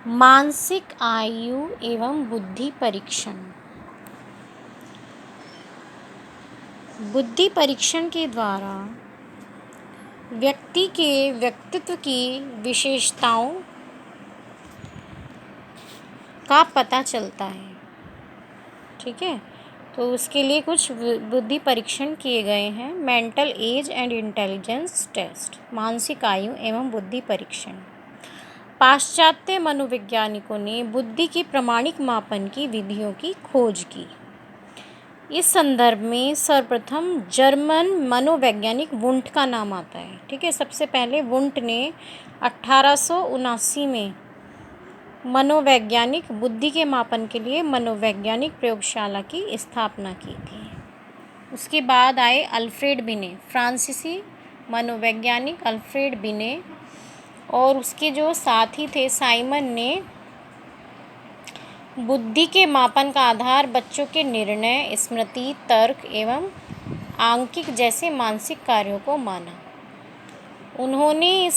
मानसिक आयु एवं बुद्धि परीक्षण। बुद्धि परीक्षण के द्वारा व्यक्ति के व्यक्तित्व की विशेषताओं का पता चलता है। ठीक है, तो उसके लिए कुछ बुद्धि परीक्षण किए गए हैं। Mental age and intelligence test, मानसिक आयु एवं बुद्धि परीक्षण। पाश्चात्य मनोवैज्ञानिकों ने बुद्धि की प्रामाणिक मापन की विधियों की खोज की। इस संदर्भ में सर्वप्रथम जर्मन मनोवैज्ञानिक वुंट का नाम आता है। ठीक है, सबसे पहले वुंट ने 1879 में मनोवैज्ञानिक बुद्धि के मापन के लिए मनोवैज्ञानिक प्रयोगशाला की स्थापना की थी। उसके बाद आए अल्फ्रेड बिने, फ्रांसीसी मनोवैज्ञानिक अल्फ्रेड बिने, और उसके जो साथी थे साइमन ने बुद्धि के मापन का आधार बच्चों के निर्णय, स्मृति, तर्क एवं आंकिक जैसे मानसिक कार्यों को माना। उन्होंने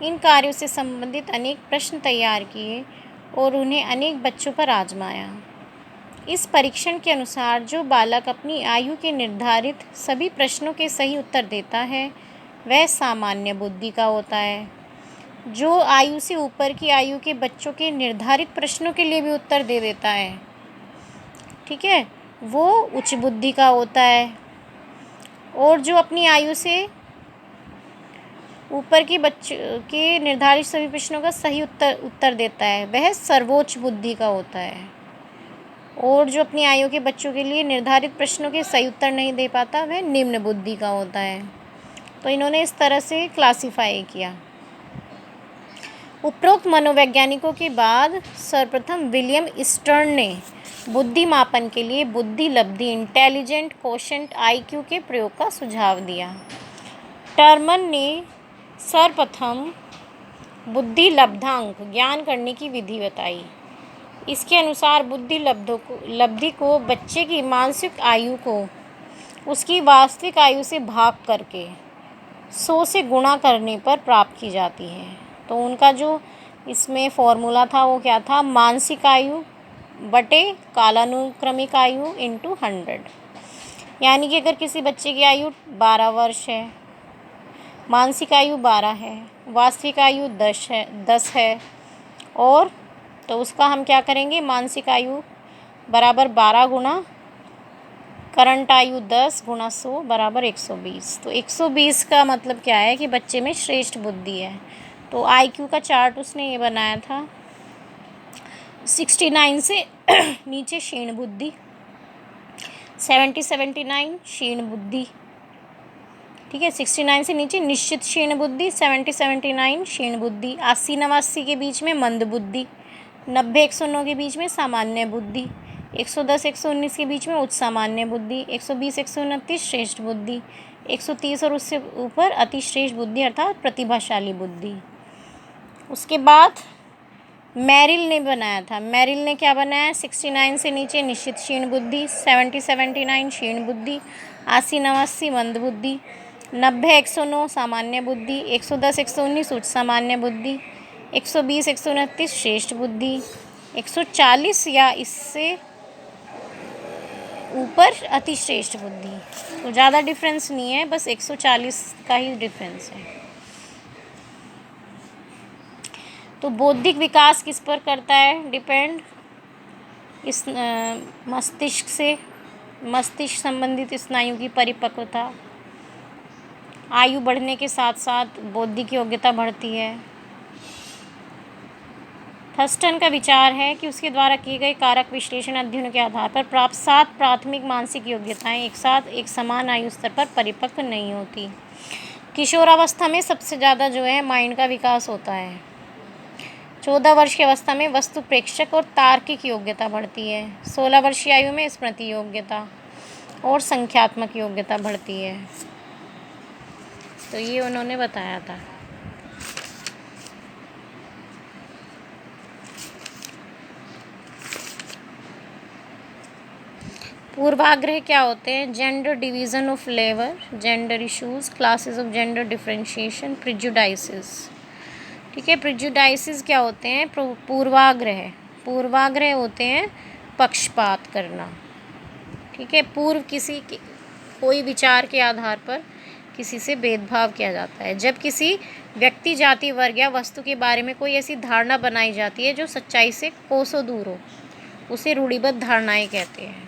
इन कार्यों से संबंधित अनेक प्रश्न तैयार किए और उन्हें अनेक बच्चों पर आजमाया। इस परीक्षण के अनुसार जो बालक अपनी आयु के निर्धारित सभी प्रश्नों के सही उत्तर देता है वह सामान्य बुद्धि का होता है। जो आयु से ऊपर की आयु के बच्चों के निर्धारित प्रश्नों के लिए भी उत्तर दे देता है, ठीक है, वो उच्च बुद्धि का होता है। और जो अपनी आयु से ऊपर के बच्चों के निर्धारित सभी प्रश्नों का सही उत्तर देता है वह सर्वोच्च बुद्धि का होता है। और जो अपनी आयु के बच्चों के लिए निर्धारित प्रश्नों के सही उत्तर नहीं दे पाता वह निम्न बुद्धि का होता है। तो इन्होंने इस तरह से क्लासिफाई किया। उपरोक्त मनोवैज्ञानिकों के बाद सर्वप्रथम विलियम स्टर्न ने बुद्धि मापन के लिए बुद्धि लब्धि, इंटेलिजेंट कोशेंट, IQ के प्रयोग का सुझाव दिया। टर्मन ने सर्वप्रथम बुद्धि लब्धांक ज्ञान करने की विधि बताई। इसके अनुसार बुद्धि लब्धि को बच्चे की मानसिक आयु को उसकी वास्तविक आयु से भाग करके 100 से गुणा करने पर प्राप्त की जाती है। तो उनका जो इसमें फॉर्मूला था वो क्या था, मानसिक आयु बटे कालानुक्रमिक आयु इंटू 100। यानी कि अगर किसी बच्चे की आयु 12 वर्ष है, मानसिक आयु 12 है, वास्तविक आयु 10 है, और तो उसका हम क्या करेंगे, मानसिक आयु बराबर 12 गुणा करंट आयु 10 गुणा 100 बराबर 120। तो 120 का मतलब क्या है कि बच्चे में श्रेष्ठ बुद्धि है। तो IQ का चार्ट उसने ये बनाया था। 69 से नीचे क्षीण बुद्धि, 70-79 क्षीण बुद्धि, ठीक है। 69 से नीचे निश्चित क्षीण बुद्धि, 70-79 क्षीण बुद्धि, 80-89 के बीच में मंद बुद्धि, 90-109 के बीच में सामान्य बुद्धि, 110-119 के बीच में उच्च सामान्य बुद्धि, 120-129 श्रेष्ठ बुद्धि, 130 और उससे ऊपर अति श्रेष्ठ बुद्धि अर्थात प्रतिभाशाली बुद्धि। उसके बाद मेरिल ने बनाया था। मेरिल ने क्या बनाया, 69 से नीचे निश्चित क्षीण बुद्धि, 70-79 क्षीण बुद्धि, 80-89 मंद बुद्धि, 90-109 सामान्य बुद्धि, 110-119 उच्च सामान्य बुद्धि, 120-129 श्रेष्ठ बुद्धि, 140 या इससे ऊपर अति श्रेष्ठ बुद्धि। तो ज़्यादा डिफरेंस नहीं है, बस 140 का ही डिफरेंस है। तो बौद्धिक विकास किस पर करता है डिपेंड, इस मस्तिष्क से, मस्तिष्क संबंधित स्नायु की परिपक्वता, आयु बढ़ने के साथ साथ बौद्धिक योग्यता बढ़ती है। थर्स्टन का विचार है कि उसके द्वारा किए गए कारक विश्लेषण अध्ययनों के आधार पर प्राप्त 7 प्राथमिक मानसिक योग्यताएं एक साथ एक समान आयु स्तर पर परिपक्व नहीं होती। किशोरावस्था में सबसे ज़्यादा जो है माइंड का विकास होता है। 14 वर्ष की अवस्था में वस्तु प्रेक्षक और तार्किक योग्यता बढ़ती है। 16 वर्ष की आयु में स्मृति योग्यता और संख्यात्मक योग्यता बढ़ती है। तो ये उन्होंने बताया था। पूर्वाग्रह क्या होते हैं? Gender division of labour, gender issues, classes of gender differentiation, prejudices. ठीक है, प्रिजुडाइसिस क्या होते हैं? पूर्वाग्रह। पूर्वाग्रह होते हैं पक्षपात करना। ठीक है, पूर्व किसी के कोई विचार के आधार पर किसी से भेदभाव किया जाता है। जब किसी व्यक्ति, जाति, वर्ग या वस्तु के बारे में कोई ऐसी धारणा बनाई जाती है जो सच्चाई से कोसों दूर हो, उसे रूढ़िबद्ध धारणाएं कहते हैं।